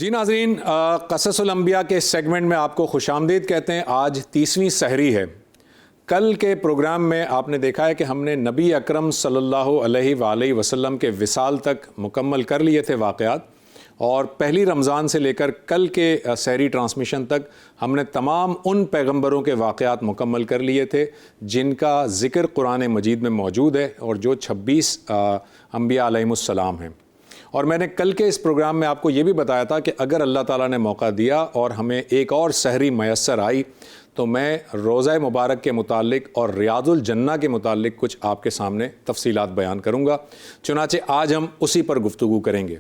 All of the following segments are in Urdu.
جی ناظرین، قصص الانبیاء کے سیگمنٹ میں آپ کو خوش آمدید کہتے ہیں۔ آج 30ویں سحری ہے۔ کل کے پروگرام میں آپ نے دیکھا ہے کہ ہم نے نبی اکرم صلی اللہ علیہ وآلہ وسلم کے وصال تک مکمل کر لیے تھے واقعات، اور پہلی رمضان سے لے کر کل کے سحری ٹرانسمیشن تک ہم نے تمام ان پیغمبروں کے واقعات مکمل کر لیے تھے جن کا ذکر قرآن مجید میں موجود ہے، اور جو 26 انبیاء علیہم السلام ہیں۔ اور میں نے کل کے اس پروگرام میں آپ کو یہ بھی بتایا تھا کہ اگر اللہ تعالیٰ نے موقع دیا اور ہمیں ایک اور سحری میسر آئی تو میں روضہ مبارک کے متعلق اور ریاض الجنہ کے متعلق کچھ آپ کے سامنے تفصیلات بیان کروں گا۔ چنانچہ آج ہم اسی پر گفتگو کریں گے۔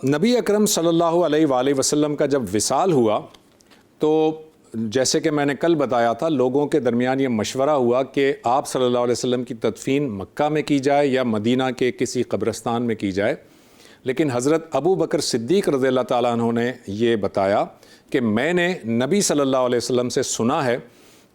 نبی اکرم صلی اللہ علیہ وآلہ وسلم کا جب وصال ہوا تو جیسے کہ میں نے کل بتایا تھا، لوگوں کے درمیان یہ مشورہ ہوا کہ آپ صلی اللہ علیہ وسلم کی تدفین مکہ میں کی جائے یا مدینہ کے کسی قبرستان میں کی جائے، لیکن حضرت ابو بکر صدیق رضی اللہ تعالیٰ عنہ نے یہ بتایا کہ میں نے نبی صلی اللہ علیہ وسلم سے سنا ہے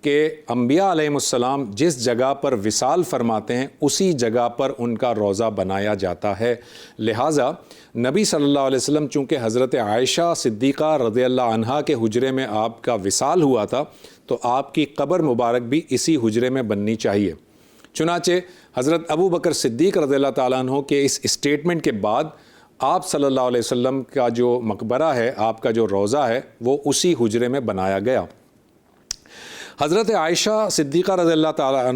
کہ انبیاء علیہم السلام جس جگہ پر وصال فرماتے ہیں اسی جگہ پر ان کا روضہ بنایا جاتا ہے، لہٰذا نبی صلی اللہ علیہ وسلم چونکہ حضرت عائشہ صدیقہ رضی اللہ عنہا کے حجرے میں آپ کا وصال ہوا تھا تو آپ کی قبر مبارک بھی اسی حجرے میں بننی چاہیے۔ چنانچہ حضرت ابو بکر صدیق رضی اللہ تعالیٰ عنہ کے اس اسٹیٹمنٹ کے بعد آپ صلی اللہ علیہ وسلم کا جو مقبرہ ہے، آپ کا جو روضہ ہے، وہ اسی حجرے میں بنایا گیا۔ حضرت عائشہ صدیقہ رضی اللہ تعالیٰ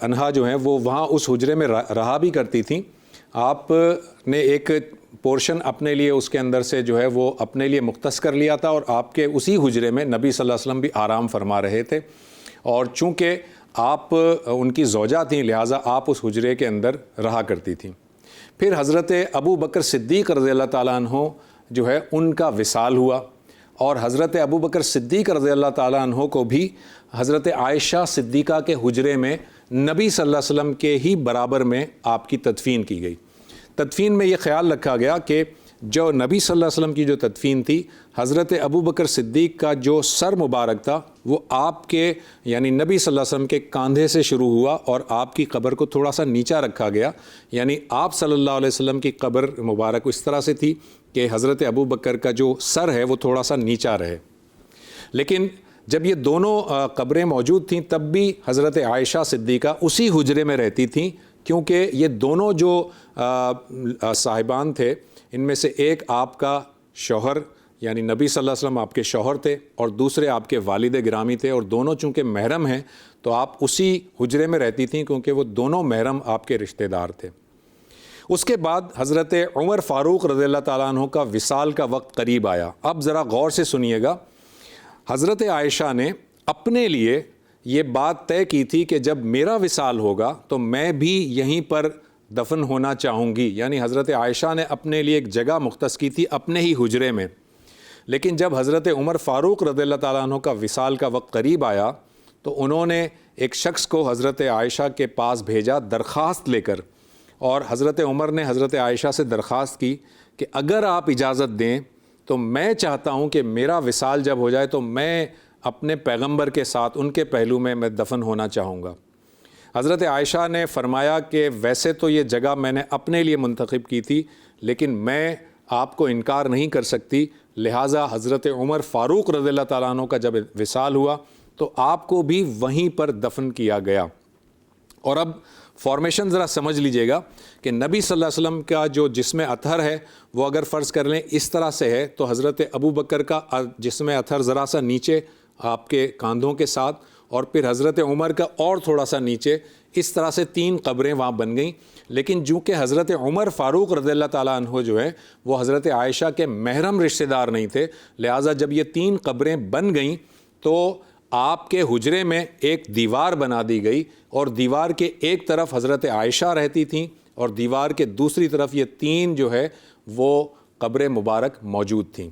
عنہا جو ہیں وہ وہاں اس حجرے میں رہا بھی کرتی تھیں۔ آپ نے ایک پورشن اپنے لیے اس کے اندر سے جو ہے وہ اپنے لیے مختص کر لیا تھا، اور آپ کے اسی حجرے میں نبی صلی اللہ علیہ وسلم بھی آرام فرما رہے تھے، اور چونکہ آپ ان کی زوجہ تھیں لہٰذا آپ اس حجرے کے اندر رہا کرتی تھیں۔ پھر حضرت ابو بکر صدیق رضی اللہ تعالیٰ عنہ جو ہے ان کا وصال ہوا، اور حضرت ابو بکر صدیق رضی اللہ تعالیٰ عنہ کو بھی حضرت عائشہ صدیقہ کے حجرے میں نبی صلی اللہ علیہ وسلم کے ہی برابر میں آپ کی تدفین کی گئی۔ تدفین میں یہ خیال رکھا گیا کہ جو نبی صلی اللہ علیہ وسلم کی جو تدفین تھی، حضرت ابو بکر صدیق کا جو سر مبارک تھا وہ آپ کے یعنی نبی صلی اللہ علیہ وسلم کے کاندھے سے شروع ہوا اور آپ کی قبر کو تھوڑا سا نیچا رکھا گیا، یعنی آپ صلی اللہ علیہ وسلم کی قبر مبارک اس طرح سے تھی کہ حضرت ابو بکر کا جو سر ہے وہ تھوڑا سا نیچا رہے۔ لیکن جب یہ دونوں قبریں موجود تھیں تب بھی حضرت عائشہ صدیقہ اسی حجرے میں رہتی تھیں، کیونکہ یہ دونوں جو صاحبان تھے ان میں سے ایک آپ کا شوہر یعنی نبی صلی اللہ علیہ وسلم آپ کے شوہر تھے، اور دوسرے آپ کے والد گرامی تھے، اور دونوں چونکہ محرم ہیں تو آپ اسی حجرے میں رہتی تھیں کیونکہ وہ دونوں محرم آپ کے رشتہ دار تھے۔ اس کے بعد حضرت عمر فاروق رضی اللہ تعالیٰ عنہ کا وصال کا وقت قریب آیا۔ اب ذرا غور سے سنیے گا، حضرت عائشہ نے اپنے لیے یہ بات طے کی تھی کہ جب میرا وصال ہوگا تو میں بھی یہیں پر دفن ہونا چاہوں گی، یعنی حضرت عائشہ نے اپنے لیے ایک جگہ مختص کی تھی اپنے ہی حجرے میں۔ لیکن جب حضرت عمر فاروق رضی اللہ تعالیٰ عنہ کا وصال کا وقت قریب آیا تو انہوں نے ایک شخص کو حضرت عائشہ کے پاس بھیجا درخواست لے کر، اور حضرت عمر نے حضرت عائشہ سے درخواست کی کہ اگر آپ اجازت دیں تو میں چاہتا ہوں کہ میرا وصال جب ہو جائے تو میں اپنے پیغمبر کے ساتھ ان کے پہلو میں دفن ہونا چاہوں گا۔ حضرت عائشہ نے فرمایا کہ ویسے تو یہ جگہ میں نے اپنے لیے منتخب کی تھی لیکن میں آپ کو انکار نہیں کر سکتی، لہٰذا حضرت عمر فاروق رضی اللہ تعالیٰ عنہ کا جب وصال ہوا تو آپ کو بھی وہیں پر دفن کیا گیا۔ اور اب فارمیشن ذرا سمجھ لیجئے گا کہ نبی صلی اللہ علیہ وسلم کا جو جسم اطہر ہے وہ اگر فرض کر لیں اس طرح سے ہے تو حضرت ابو بکر کا جسم اطہر ذرا سا نیچے آپ کے کاندھوں کے ساتھ، اور پھر حضرت عمر کا اور تھوڑا سا نیچے، اس طرح سے 3 قبریں وہاں بن گئیں۔ لیکن چونکہ حضرت عمر فاروق رضی اللہ تعالیٰ عنہ جو ہیں وہ حضرت عائشہ کے محرم رشتہ دار نہیں تھے، لہٰذا جب یہ 3 قبریں بن گئیں تو آپ کے حجرے میں ایک دیوار بنا دی گئی، اور دیوار کے ایک طرف حضرت عائشہ رہتی تھیں اور دیوار کے دوسری طرف یہ 3 جو ہے وہ قبر مبارک موجود تھیں۔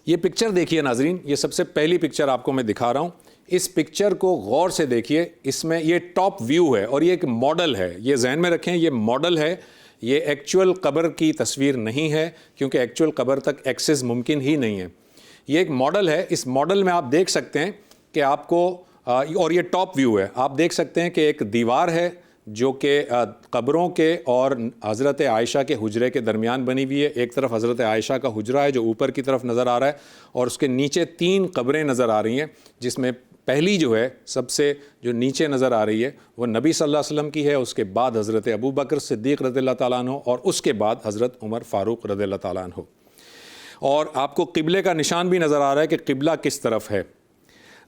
یہ پکچر دیکھیے ناظرین، یہ سب سے پہلی پکچر آپ کو میں دکھا رہا ہوں۔ اس پکچر کو غور سے دیکھیے، اس میں یہ ٹاپ ویو ہے اور یہ ایک ماڈل ہے، یہ ذہن میں رکھیں یہ ماڈل ہے، یہ ایکچول قبر کی تصویر نہیں ہے کیونکہ ایکچول قبر تک ایکسس ممکن ہی نہیں ہے۔ یہ ایک ماڈل ہے، اس ماڈل میں آپ دیکھ سکتے ہیں کہ آپ کو اور یہ ٹاپ ویو ہے، آپ دیکھ سکتے ہیں کہ ایک دیوار ہے، جو کہ قبروں کے اور حضرت عائشہ کے حجرے کے درمیان بنی ہوئی ہے. ایک طرف حضرت عائشہ کا حجرہ ہے جو اوپر کی طرف نظر آ رہا ہے اور اس کے نیچے 3 قبریں نظر آ رہی ہیں, جس میں پہلی جو ہے سب سے جو نیچے نظر آ رہی ہے وہ نبی صلی اللہ علیہ وسلم کی ہے, اس کے بعد حضرت ابو بکر صدیق رضی اللہ تعالیٰ عنہ اور اس کے بعد حضرت عمر فاروق رضی اللہ تعالیٰ عنہ. اور آپ کو قبلے کا نشان بھی نظر آ رہا ہے کہ قبلہ کس طرف ہے.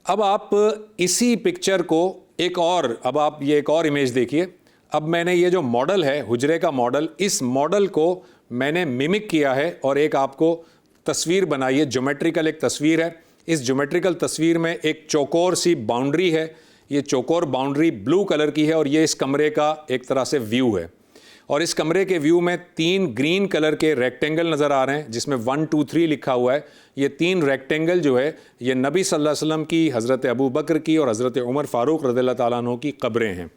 اب آپ اسی پکچر کو اب آپ یہ ایک اور امیج دیکھیے. اب میں نے یہ جو ماڈل ہے حجرے کا ماڈل, اس ماڈل کو میں نے میمک کیا ہے اور ایک آپ کو تصویر بنائی ہے, جیومیٹریکل ایک تصویر ہے. اس جیومیٹریکل تصویر میں ایک چوکور سی باؤنڈری ہے, یہ چوکور باؤنڈری بلو کلر کی ہے اور یہ اس کمرے کا ایک طرح سے ویو ہے. اور اس کمرے کے ویو میں 3 گرین کلر کے ریکٹینگل نظر آ رہے ہیں جس میں 1 2 3 لکھا ہوا ہے. یہ 3 ریکٹینگل جو ہے یہ نبی صلی اللہ علیہ وسلم کی, حضرت ابو بکر کی اور حضرت عمر فاروق رضی اللہ تعالیٰ عنہ کی قبریں ہیں.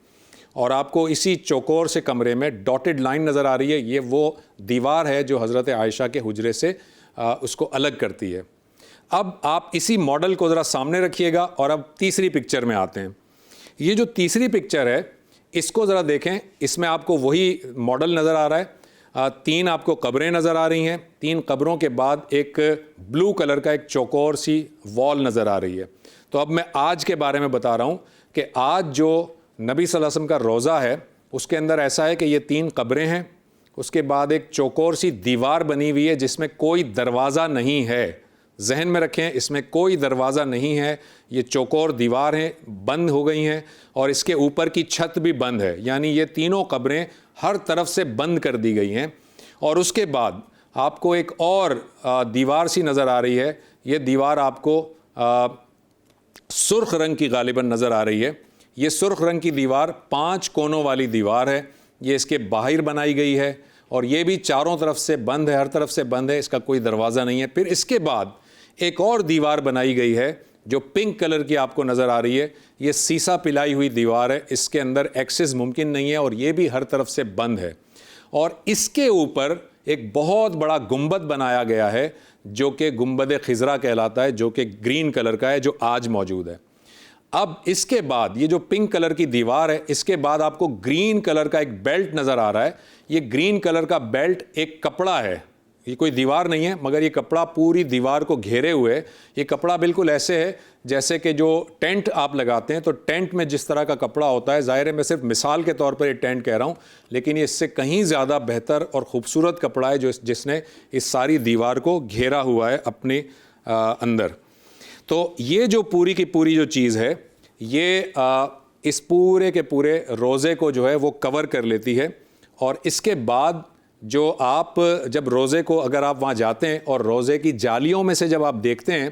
اور آپ کو اسی چوکور سے کمرے میں ڈاٹڈ لائن نظر آ رہی ہے, یہ وہ دیوار ہے جو حضرت عائشہ کے حجرے سے اس کو الگ کرتی ہے. اب آپ اسی ماڈل کو ذرا سامنے رکھیے گا اور اب تیسری پکچر میں آتے ہیں. یہ جو تیسری پکچر ہے اس کو ذرا دیکھیں, اس میں آپ کو وہی ماڈل نظر آ رہا ہے. 3 آپ کو قبریں نظر آ رہی ہیں, 3 قبروں کے بعد ایک بلو کلر کا ایک چوکور سی وال نظر آ رہی ہے. تو اب میں آج کے بارے میں بتا رہا ہوں کہ آج جو نبی صلی اللہ علیہ وسلم کا روضہ ہے اس کے اندر ایسا ہے کہ یہ 3 قبریں ہیں, اس کے بعد ایک چوکور سی دیوار بنی ہوئی ہے جس میں کوئی دروازہ نہیں ہے. ذہن میں رکھیں اس میں کوئی دروازہ نہیں ہے, یہ چوکور دیوار ہیں, بند ہو گئی ہیں اور اس کے اوپر کی چھت بھی بند ہے, یعنی یہ تینوں قبریں ہر طرف سے بند کر دی گئی ہیں. اور اس کے بعد آپ کو ایک اور دیوار سی نظر آ رہی ہے, یہ دیوار آپ کو سرخ رنگ کی غالباً نظر آ رہی ہے. یہ سرخ رنگ کی دیوار 5 کونوں والی دیوار ہے, یہ اس کے باہر بنائی گئی ہے اور یہ بھی چاروں طرف سے بند ہے, ہر طرف سے بند ہے, اس کا کوئی دروازہ نہیں ہے. پھر اس کے بعد ایک اور دیوار بنائی گئی ہے جو پنک کلر کی آپ کو نظر آ رہی ہے, یہ سیسا پلائی ہوئی دیوار ہے, اس کے اندر ایکسس ممکن نہیں ہے اور یہ بھی ہر طرف سے بند ہے. اور اس کے اوپر ایک بہت بڑا گنبد بنایا گیا ہے جو کہ گنبد خضرا کہلاتا ہے, جو کہ گرین کلر کا ہے, جو آج موجود ہے. اب اس کے بعد یہ جو پنک کلر کی دیوار ہے اس کے بعد آپ کو گرین کلر کا ایک بیلٹ نظر آ رہا ہے. یہ گرین کلر کا بیلٹ ایک کپڑا ہے, یہ کوئی دیوار نہیں ہے مگر یہ کپڑا پوری دیوار کو گھیرے ہوئے. یہ کپڑا بالکل ایسے ہے جیسے کہ جو ٹینٹ آپ لگاتے ہیں تو ٹینٹ میں جس طرح کا کپڑا ہوتا ہے, ظاہر ہے میں صرف مثال کے طور پر یہ ٹینٹ کہہ رہا ہوں, لیکن یہ اس سے کہیں زیادہ بہتر اور خوبصورت کپڑا ہے جس نے اس ساری دیوار کو گھیرا ہوا ہے اپنے اندر. تو یہ جو پوری کی پوری جو چیز ہے یہ اس پورے کے پورے روزے کو جو ہے وہ کور کر لیتی ہے. اور اس کے بعد جو آپ جب روزے کو اگر آپ وہاں جاتے ہیں اور روزے کی جالیوں میں سے جب آپ دیکھتے ہیں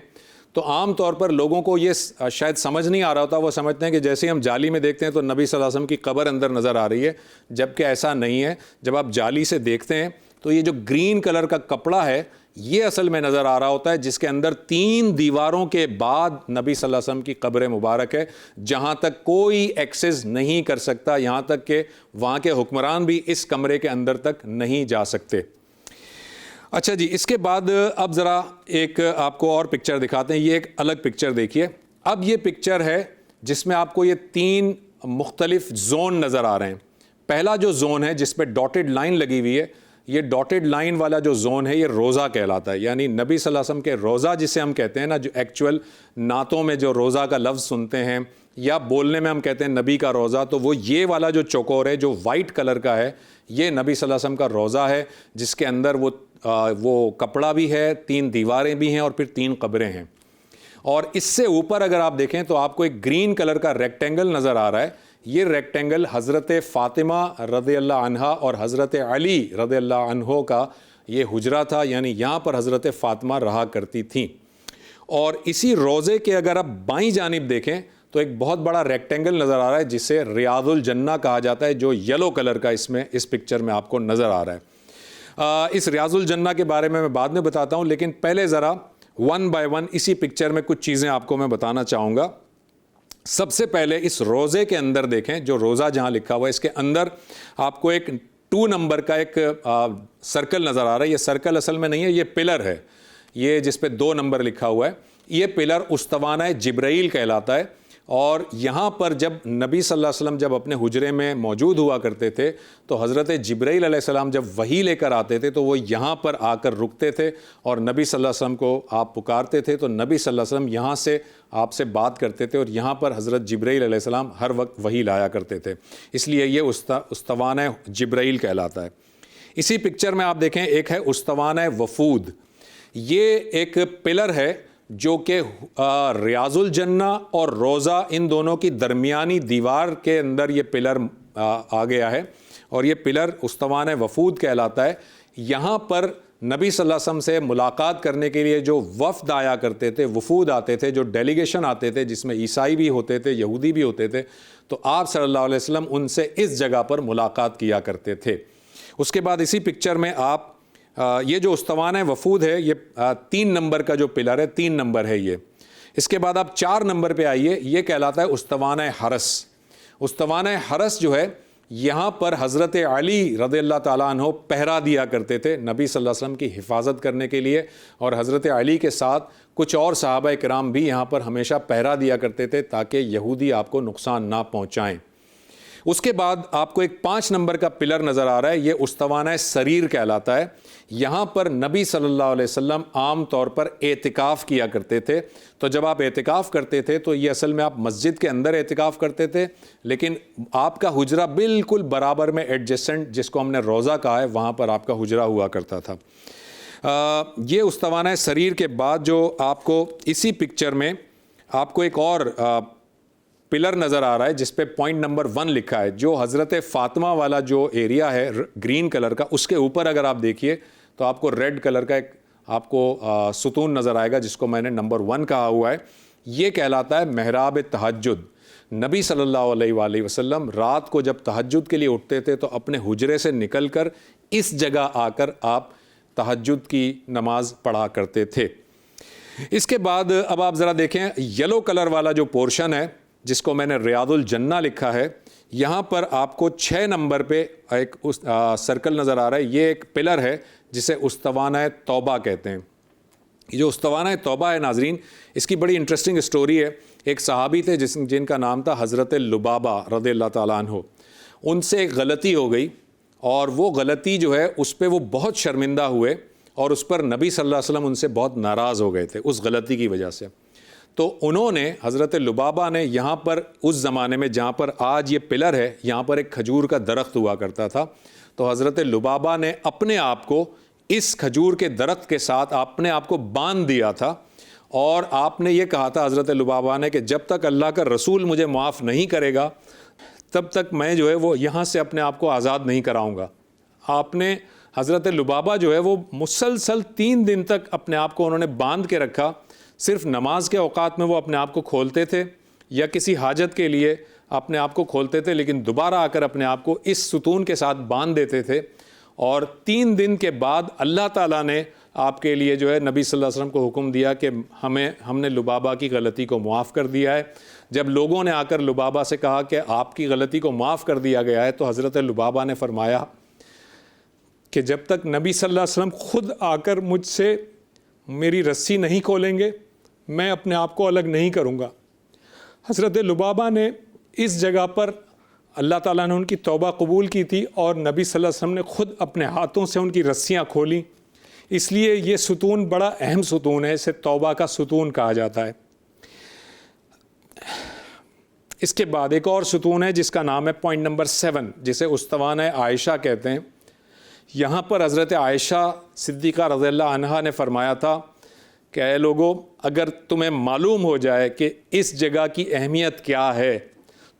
تو عام طور پر لوگوں کو یہ شاید سمجھ نہیں آ رہا ہوتا, وہ سمجھتے ہیں کہ جیسے ہی ہم جالی میں دیکھتے ہیں تو نبی صلی اللہ علیہ وسلم کی قبر اندر نظر آ رہی ہے, جبکہ ایسا نہیں ہے. جب آپ جالی سے دیکھتے ہیں تو یہ جو گرین کلر کا کپڑا ہے یہ اصل میں نظر آ رہا ہوتا ہے جس کے اندر 3 دیواروں کے بعد نبی صلی اللہ علیہ وسلم کی قبر مبارک ہے, جہاں تک کوئی ایکسس نہیں کر سکتا, یہاں تک کہ وہاں کے حکمران بھی اس کمرے کے اندر تک نہیں جا سکتے. اچھا جی, اس کے بعد اب ذرا ایک آپ کو اور پکچر دکھاتے ہیں. یہ ایک الگ پکچر دیکھیے. اب یہ پکچر ہے جس میں آپ کو یہ 3 مختلف زون نظر آ رہے ہیں. پہلا جو زون ہے جس پہ ڈاٹڈ لائن لگی ہوئی ہے, یہ ڈاٹڈ لائن والا جو زون ہے یہ روزہ کہلاتا ہے, یعنی نبی صلی اللہ علیہ وسلم کے روزہ جسے ہم کہتے ہیں نا, جو ایکچول نعتوں میں جو روزہ کا لفظ سنتے ہیں یا بولنے میں ہم کہتے ہیں نبی کا روزہ, تو وہ یہ والا جو چوکور ہے جو وائٹ کلر کا ہے یہ نبی صلی اللہ علیہ وسلم کا روزہ ہے, جس کے اندر وہ کپڑا بھی ہے, 3 دیواریں بھی ہیں اور پھر 3 قبریں ہیں. اور اس سے اوپر اگر آپ دیکھیں تو آپ کو ایک گرین کلر کا ریکٹینگل نظر آ رہا ہے. یہ ریکٹینگل حضرت فاطمہ رضی اللہ عنہا اور حضرت علی رضی اللہ عنہ کا یہ حجرہ تھا, یعنی یہاں پر حضرت فاطمہ رہا کرتی تھیں. اور اسی روزے کے اگر آپ بائیں جانب دیکھیں تو ایک بہت بڑا ریکٹینگل نظر آ رہا ہے جسے ریاض الجنہ کہا جاتا ہے, جو یلو کلر کا اس پکچر میں آپ کو نظر آ رہا ہے. اس ریاض الجنہ کے بارے میں بعد میں بتاتا ہوں, لیکن پہلے ذرا 1 by 1 اسی پکچر میں کچھ چیزیں آپ کو میں بتانا چاہوں گا. سب سے پہلے اس روزے کے اندر دیکھیں, جو روزہ جہاں لکھا ہوا ہے اس کے اندر آپ کو ایک 2 نمبر کا ایک سرکل نظر آ رہا ہے. یہ سرکل اصل میں نہیں ہے, یہ پلر ہے, یہ جس پہ 2 نمبر لکھا ہوا ہے. یہ پلر استوانہ جبرائیل کہلاتا ہے اور یہاں پر جب نبی صلی اللہ علیہ وسلم جب اپنے حجرے میں موجود ہوا کرتے تھے تو حضرت جبرائیل علیہ السلام جب وحی لے کر آتے تھے تو وہ یہاں پر آ کر رکتے تھے اور نبی صلی اللہ علیہ وسلم کو آپ پکارتے تھے تو نبی صلی اللہ علیہ وسلم یہاں سے آپ سے بات کرتے تھے اور یہاں پر حضرت جبرائیل علیہ السلام ہر وقت وحی لایا کرتے تھے، اس لیے یہ استوانہ جبرائیل کہلاتا ہے۔ اسی پکچر میں آپ دیکھیں ایک ہے استوانہ وفود، یہ ایک پلر ہے جو کہ ریاض الجنہ اور روضہ ان دونوں کی درمیانی دیوار کے اندر یہ پلر آ گیا ہے اور یہ پلر استوانہ وفود کہلاتا ہے۔ یہاں پر نبی صلی اللہ علیہ وسلم سے ملاقات کرنے کے لیے جو وفد آیا کرتے تھے، وفود آتے تھے، جو ڈیلیگیشن آتے تھے جس میں عیسائی بھی ہوتے تھے، یہودی بھی ہوتے تھے، تو آپ صلی اللہ علیہ وسلم ان سے اس جگہ پر ملاقات کیا کرتے تھے۔ اس کے بعد اسی پکچر میں آپ یہ جو استوانہ وفود ہے یہ 3 نمبر کا جو پلر ہے، 3 نمبر ہے یہ۔ اس کے بعد آپ 4 نمبر پہ آئیے، یہ کہلاتا ہے استوانہ حرس۔ استوانہ حرس جو ہے یہاں پر حضرت علی رضی اللہ تعالیٰ عنہ پہرا دیا کرتے تھے نبی صلی اللہ علیہ وسلم کی حفاظت کرنے کے لیے، اور حضرت علی کے ساتھ کچھ اور صحابہ کرام بھی یہاں پر ہمیشہ پہرا دیا کرتے تھے تاکہ یہودی آپ کو نقصان نہ پہنچائیں۔ اس کے بعد آپ کو ایک 5 نمبر کا پلر نظر آ رہا ہے، یہ استوانہ سریر کہلاتا ہے۔ یہاں پر نبی صلی اللہ علیہ وسلم عام طور پر اعتکاف کیا کرتے تھے، تو جب آپ اعتکاف کرتے تھے تو یہ اصل میں آپ مسجد کے اندر اعتکاف کرتے تھے، لیکن آپ کا حجرہ بالکل برابر میں ایڈجسٹنٹ، جس کو ہم نے روضہ کہا ہے، وہاں پر آپ کا حجرہ ہوا کرتا تھا۔ یہ استوانہ سریر کے بعد جو آپ کو اسی پکچر میں آپ کو ایک اور پلر نظر آ رہا ہے جس پہ پوائنٹ نمبر 1 لکھا ہے، جو حضرت فاطمہ والا جو ایریا ہے گرین کلر کا، اس کے اوپر اگر آپ دیکھیے تو آپ کو ریڈ کلر کا ایک آپ کو ستون نظر آئے گا جس کو میں نے نمبر 1 کہا ہوا ہے۔ یہ کہلاتا ہے محراب تہجد۔ نبی صلی اللہ علیہ وآلہ وسلم رات کو جب تہجد کے لیے اٹھتے تھے تو اپنے حجرے سے نکل کر اس جگہ آ کر آپ تہجد کی نماز پڑھا کرتے تھے۔ اس کے بعد اب آپ ذرا دیکھیں یلو کلر والا جو پورشن ہے جس کو میں نے ریاض الجنہ لکھا ہے، یہاں پر آپ کو 6 نمبر پہ ایک سرکل نظر آ رہا ہے، یہ ایک پلر ہے جسے استوانہ توبہ کہتے ہیں۔ یہ جو استوانہ توبہ ہے ناظرین، اس کی بڑی انٹرسٹنگ اسٹوری ہے۔ ایک صحابی تھے جن کا نام تھا حضرت لبابہ رضی اللہ تعالیٰ عنہ، ان سے ایک غلطی ہو گئی اور وہ غلطی جو ہے اس پہ وہ بہت شرمندہ ہوئے اور اس پر نبی صلی اللہ علیہ وسلم ان سے بہت ناراض ہو گئے تھے اس غلطی کی وجہ سے۔ تو انہوں نے حضرت لبابہ نے یہاں پر اس زمانے میں جہاں پر آج یہ پلر ہے، یہاں پر ایک کھجور کا درخت ہوا کرتا تھا، تو حضرت لبابہ نے اپنے آپ کو اس کھجور کے درخت کے ساتھ اپنے آپ کو باندھ دیا تھا، اور آپ نے یہ کہا تھا حضرت لبابہ نے کہ جب تک اللہ کا رسول مجھے معاف نہیں کرے گا تب تک میں جو ہے وہ یہاں سے اپنے آپ کو آزاد نہیں کراؤں گا۔ آپ نے حضرت لبابہ جو ہے وہ مسلسل 3 دن تک اپنے آپ کو انہوں نے باندھ کے رکھا، صرف نماز کے اوقات میں وہ اپنے آپ کو کھولتے تھے یا کسی حاجت کے لیے اپنے آپ کو کھولتے تھے، لیکن دوبارہ آ کر اپنے آپ کو اس ستون کے ساتھ باندھ دیتے تھے، اور 3 دن کے بعد اللہ تعالیٰ نے آپ کے لیے جو ہے نبی صلی اللہ علیہ وسلم کو حکم دیا کہ ہم نے لبابہ کی غلطی کو معاف کر دیا ہے۔ جب لوگوں نے آ کر لبابہ سے کہا کہ آپ کی غلطی کو معاف کر دیا گیا ہے، تو حضرت لبابہ نے فرمایا کہ جب تک نبی صلی اللہ علیہ وسلم خود آ کر مجھ سے میری رسی نہیں کھولیں گے میں اپنے آپ کو الگ نہیں کروں گا۔ حضرت لبابہ نے اس جگہ پر اللہ تعالیٰ نے ان کی توبہ قبول کی تھی اور نبی صلی اللہ علیہ وسلم نے خود اپنے ہاتھوں سے ان کی رسیاں کھولیں، اس لیے یہ ستون بڑا اہم ستون ہے، اسے توبہ کا ستون کہا جاتا ہے۔ اس کے بعد ایک اور ستون ہے جس کا نام ہے پوائنٹ نمبر 7، جسے استوانہ عائشہ کہتے ہیں۔ یہاں پر حضرت عائشہ صدیقہ رضی اللہ عنہا نے فرمایا تھا کہ اے لوگو، اگر تمہیں معلوم ہو جائے کہ اس جگہ کی اہمیت کیا ہے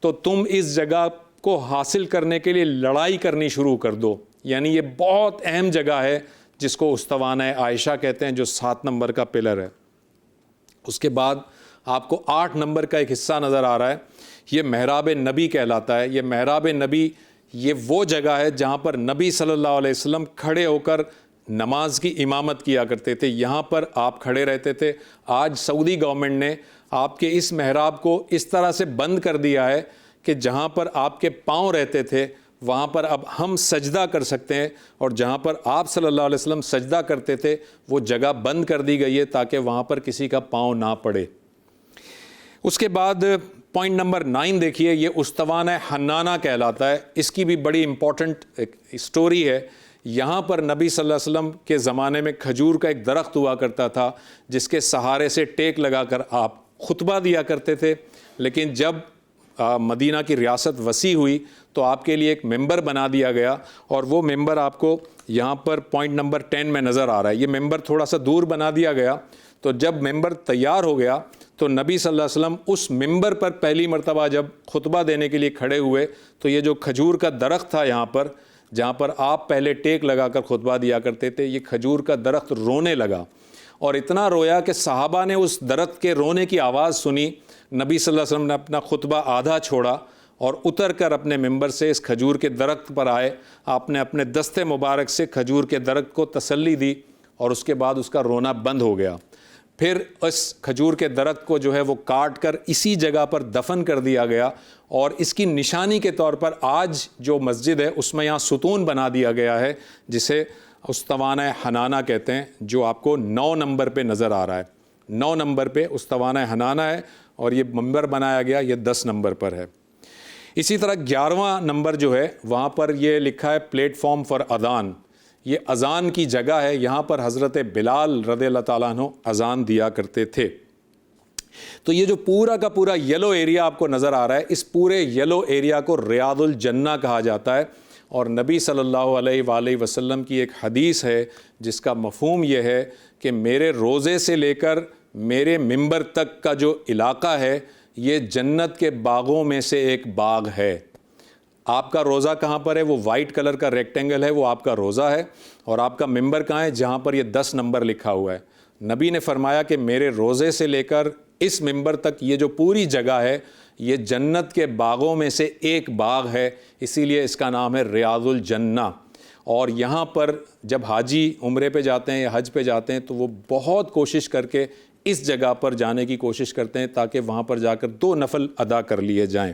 تو تم اس جگہ کو حاصل کرنے کے لیے لڑائی کرنی شروع کر دو۔ یعنی یہ بہت اہم جگہ ہے جس کو استوانہ عائشہ کہتے ہیں، جو 7 نمبر کا پلر ہے۔ اس کے بعد آپ کو 8 نمبر کا ایک حصہ نظر آ رہا ہے، یہ محراب نبی کہلاتا ہے۔ یہ محراب نبی یہ وہ جگہ ہے جہاں پر نبی صلی اللہ علیہ وسلم کھڑے ہو کر نماز کی امامت کیا کرتے تھے، یہاں پر آپ کھڑے رہتے تھے۔ آج سعودی گورنمنٹ نے آپ کے اس محراب کو اس طرح سے بند کر دیا ہے کہ جہاں پر آپ کے پاؤں رہتے تھے وہاں پر اب ہم سجدہ کر سکتے ہیں، اور جہاں پر آپ صلی اللہ علیہ وسلم سجدہ کرتے تھے وہ جگہ بند کر دی گئی ہے تاکہ وہاں پر کسی کا پاؤں نہ پڑے۔ اس کے بعد پوائنٹ نمبر 9 دیکھیے، یہ استوانہ حنانہ کہلاتا ہے. اس کی بھی بڑی امپورٹنٹ اسٹوری ہے. یہاں پر نبی صلی اللہ علیہ وسلم کے زمانے میں کھجور کا ایک درخت ہوا کرتا تھا جس کے سہارے سے ٹیک لگا کر آپ خطبہ دیا کرتے تھے. لیکن جب مدینہ کی ریاست وسیع ہوئی تو آپ کے لیے ایک ممبر بنا دیا گیا، اور وہ ممبر آپ کو یہاں پر پوائنٹ نمبر 10 میں نظر آ رہا ہے. یہ ممبر تھوڑا سا دور بنا دیا گیا. تو جب ممبر تیار ہو گیا تو نبی صلی اللہ علیہ وسلم اس ممبر پر پہلی مرتبہ جب خطبہ دینے کے لیے کھڑے ہوئے تو یہ جو کھجور کا درخت تھا یہاں پر جہاں پر آپ پہلے ٹیک لگا کر خطبہ دیا کرتے تھے، یہ کھجور کا درخت رونے لگا، اور اتنا رویا کہ صحابہ نے اس درخت کے رونے کی آواز سنی. نبی صلی اللہ علیہ وسلم نے اپنا خطبہ آدھا چھوڑا اور اتر کر اپنے ممبر سے اس کھجور کے درخت پر آئے. آپ نے اپنے دستے مبارک سے کھجور کے درخت کو تسلی دی اور اس کے بعد اس کا رونا بند ہو گیا. پھر اس کھجور کے درخت کو جو ہے وہ کاٹ کر اسی جگہ پر دفن کر دیا گیا، اور اس کی نشانی کے طور پر آج جو مسجد ہے اس میں یہاں ستون بنا دیا گیا ہے جسے استوانہ حنانہ کہتے ہیں، جو آپ کو 9 نمبر پہ نظر آ رہا ہے. 9 نمبر پہ استوانہ حنانہ ہے، اور یہ ممبر بنایا گیا یہ 10 نمبر پر ہے. اسی طرح 11واں نمبر جو ہے وہاں پر یہ لکھا ہے پلیٹ فارم فار اذان. یہ اذان کی جگہ ہے، یہاں پر حضرت بلال رضی اللہ تعالیٰ عنہ اذان دیا کرتے تھے. تو یہ جو پورا کا پورا یلو ایریا آپ کو نظر آ رہا ہے، اس پورے یلو ایریا کو ریاض الجنہ کہا جاتا ہے. اور نبی صلی اللہ علیہ وآلہ وسلم کی ایک حدیث ہے جس کا مفہوم یہ ہے کہ میرے روزے سے لے کر میرے ممبر تک کا جو علاقہ ہے یہ جنت کے باغوں میں سے ایک باغ ہے. آپ کا روزہ کہاں پر ہے؟ وہ وائٹ کلر کا ریکٹینگل ہے، وہ آپ کا روزہ ہے. اور آپ کا ممبر کہاں ہے؟ جہاں پر یہ 10 نمبر لکھا ہوا ہے. نبی نے فرمایا کہ میرے روزے سے لے کر اس ممبر تک یہ جو پوری جگہ ہے یہ جنت کے باغوں میں سے ایک باغ ہے، اسی لیے اس کا نام ہے ریاض الجنہ. اور یہاں پر جب حاجی عمرے پہ جاتے ہیں یا حج پہ جاتے ہیں تو وہ بہت کوشش کر کے اس جگہ پر جانے کی کوشش کرتے ہیں تاکہ وہاں پر جا کر 2 نفل ادا کر لیے جائیں.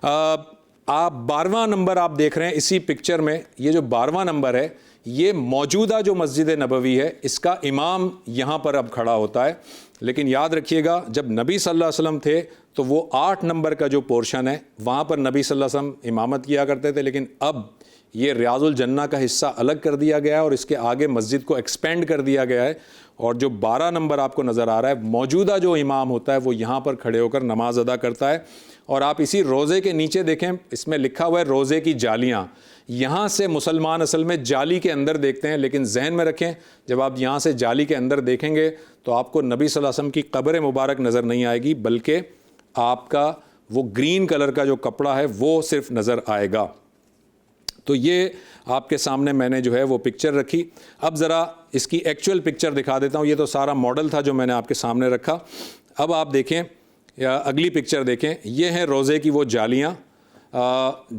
آپ 12واں نمبر آپ دیکھ رہے ہیں اسی پکچر میں. یہ جو 12واں نمبر ہے یہ موجودہ جو مسجد نبوی ہے اس کا امام یہاں پر اب کھڑا ہوتا ہے. لیکن یاد رکھیے گا جب نبی صلی اللہ علیہ وسلم تھے تو وہ 8 نمبر کا جو پورشن ہے وہاں پر نبی صلی اللہ علیہ وسلم امامت کیا کرتے تھے. لیکن اب یہ ریاض الجنہ کا حصہ الگ کر دیا گیا ہے اور اس کے آگے مسجد کو ایکسپینڈ کر دیا گیا ہے. اور جو 12 نمبر آپ کو نظر آ رہا ہے موجودہ جو امام ہوتا ہے وہ یہاں پر کھڑے ہو کر نماز ادا کرتا ہے. اور آپ اسی روزے کے نیچے دیکھیں اس میں لکھا ہوا ہے روزے کی جالیاں. یہاں سے مسلمان اصل میں جالی کے اندر دیکھتے ہیں، لیکن ذہن میں رکھیں جب آپ یہاں سے جالی کے اندر دیکھیں گے تو آپ کو نبی صلی اللہ علیہ وسلم کی قبر مبارک نظر نہیں آئے گی، بلکہ آپ کا وہ گرین کلر کا جو کپڑا ہے وہ صرف نظر آئے گا. تو یہ آپ کے سامنے میں نے جو ہے وہ پکچر رکھی. اب ذرا اس کی ایکچوئل پکچر دکھا دیتا ہوں. یہ تو سارا ماڈل تھا جو میں نے آپ کے سامنے رکھا. اب آپ دیکھیں یا اگلی پکچر دیکھیں، یہ ہیں روزے کی وہ جالیاں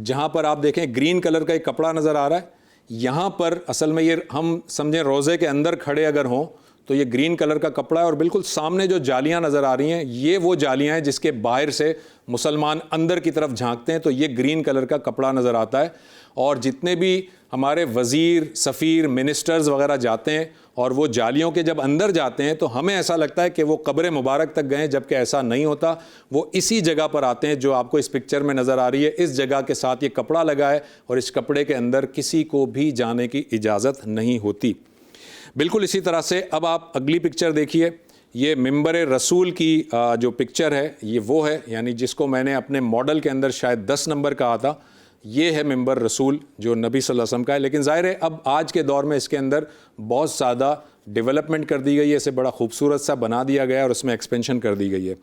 جہاں پر آپ دیکھیں گرین کلر کا ایک کپڑا نظر آ رہا ہے. یہاں پر اصل میں یہ ہم سمجھیں روزے کے اندر کھڑے اگر ہوں تو یہ گرین کلر کا کپڑا ہے، اور بالکل سامنے جو جالیاں نظر آ رہی ہیں یہ وہ جالیاں ہیں جس کے باہر سے مسلمان اندر کی طرف جھانکتے ہیں تو یہ گرین کلر کا کپڑا نظر آتا ہے. اور جتنے بھی ہمارے وزیر، سفیر، منسٹرز وغیرہ جاتے ہیں اور وہ جالیوں کے جب اندر جاتے ہیں تو ہمیں ایسا لگتا ہے کہ وہ قبر مبارک تک گئے، جبکہ ایسا نہیں ہوتا. وہ اسی جگہ پر آتے ہیں جو آپ کو اس پکچر میں نظر آ رہی ہے. اس جگہ کے ساتھ یہ کپڑا لگا ہے اور اس کپڑے کے اندر کسی کو بھی جانے کی اجازت نہیں ہوتی. بالکل اسی طرح سے اب آپ اگلی پکچر دیکھیے. یہ ممبر رسول کی جو پکچر ہے یہ وہ ہے، یعنی جس کو میں نے اپنے ماڈل کے اندر شاید 10 نمبر کہا تھا. یہ ہے ممبر رسول جو نبی صلی اللہ علیہ وسلم کا ہے. لیکن ظاہر ہے اب آج کے دور میں اس کے اندر بہت زیادہ ڈیولپمنٹ کر دی گئی ہے، اسے بڑا خوبصورت سا بنا دیا گیا ہے اور اس میں ایکسپینشن کر دی گئی ہے.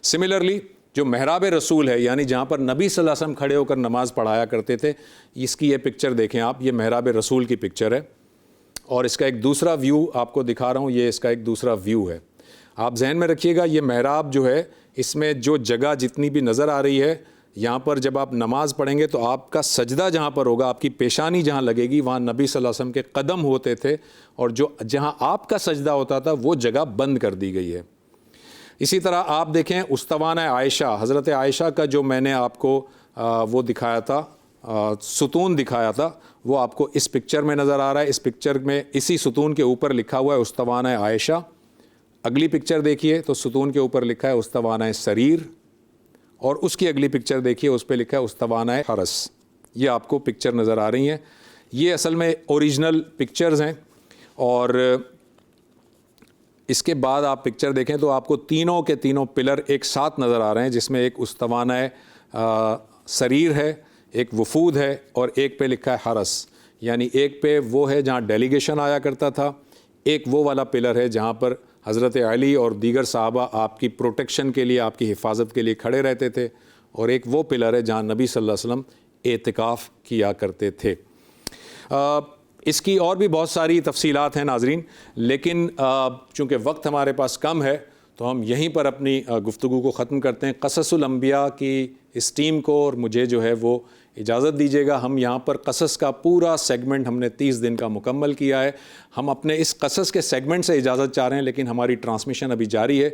سملرلی جو محراب رسول ہے یعنی جہاں پر نبی صلی اللہ علیہ وسلم کھڑے ہو کر نماز پڑھایا کرتے تھے، اس کی یہ پکچر دیکھیں آپ. یہ محراب رسول کی پکچر ہے اور اس کا ایک دوسرا ویو آپ کو دکھا رہا ہوں. یہ اس کا ایک دوسرا ویو ہے. آپ ذہن میں رکھیے گا یہ محراب جو ہے اس میں جو جگہ جتنی بھی نظر آ رہی ہے یہاں پر جب آپ نماز پڑھیں گے تو آپ کا سجدہ جہاں پر ہوگا، آپ کی پیشانی جہاں لگے گی وہاں نبی صلی اللہ علیہ وسلم کے قدم ہوتے تھے، اور جو جہاں آپ کا سجدہ ہوتا تھا وہ جگہ بند کر دی گئی ہے. اسی طرح آپ دیکھیں استوانہ عائشہ، حضرت عائشہ کا جو میں نے آپ کو وہ دکھایا تھا، ستون دکھایا تھا، وہ آپ کو اس پکچر میں نظر آ رہا ہے. اس پکچر میں اسی ستون کے اوپر لکھا ہوا ہے استوانہ عائشہ. اگلی پکچر دیکھیے تو ستون کے اوپر لکھا ہے استوانہ سریر. اور اس کی اگلی پکچر دیکھیے، اس پہ لکھا ہے استوانہ حرس. یہ آپ کو پکچر نظر آ رہی ہیں. یہ اصل میں اوریجنل پکچرز ہیں. اور اس کے بعد آپ پکچر دیکھیں تو آپ کو تینوں کے تینوں پلر ایک ساتھ نظر آ رہے ہیں، جس میں ایک استوانہ سریر ہے، ایک وفود ہے، اور ایک پہ لکھا ہے حرس. یعنی ایک پہ وہ ہے جہاں ڈیلیگیشن آیا کرتا تھا، ایک وہ والا پلر ہے جہاں پر حضرت علی اور دیگر صحابہ آپ کی پروٹیکشن کے لیے، آپ کی حفاظت کے لیے کھڑے رہتے تھے، اور ایک وہ پلر ہے جہاں نبی صلی اللہ علیہ وسلم اعتکاف کیا کرتے تھے. اس کی اور بھی بہت ساری تفصیلات ہیں ناظرین، لیکن چونکہ وقت ہمارے پاس کم ہے تو ہم یہیں پر اپنی گفتگو کو ختم کرتے ہیں. قصص الانبیاء کی اس ٹیم کو اور مجھے جو ہے وہ اجازت دیجیے گا. ہم یہاں پر قصص کا پورا سیگمنٹ ہم نے 30 دن کا مکمل کیا ہے. ہم اپنے اس قصص کے سیگمنٹ سے اجازت چاہ رہے ہیں، لیکن ہماری ٹرانسمیشن ابھی جاری ہے.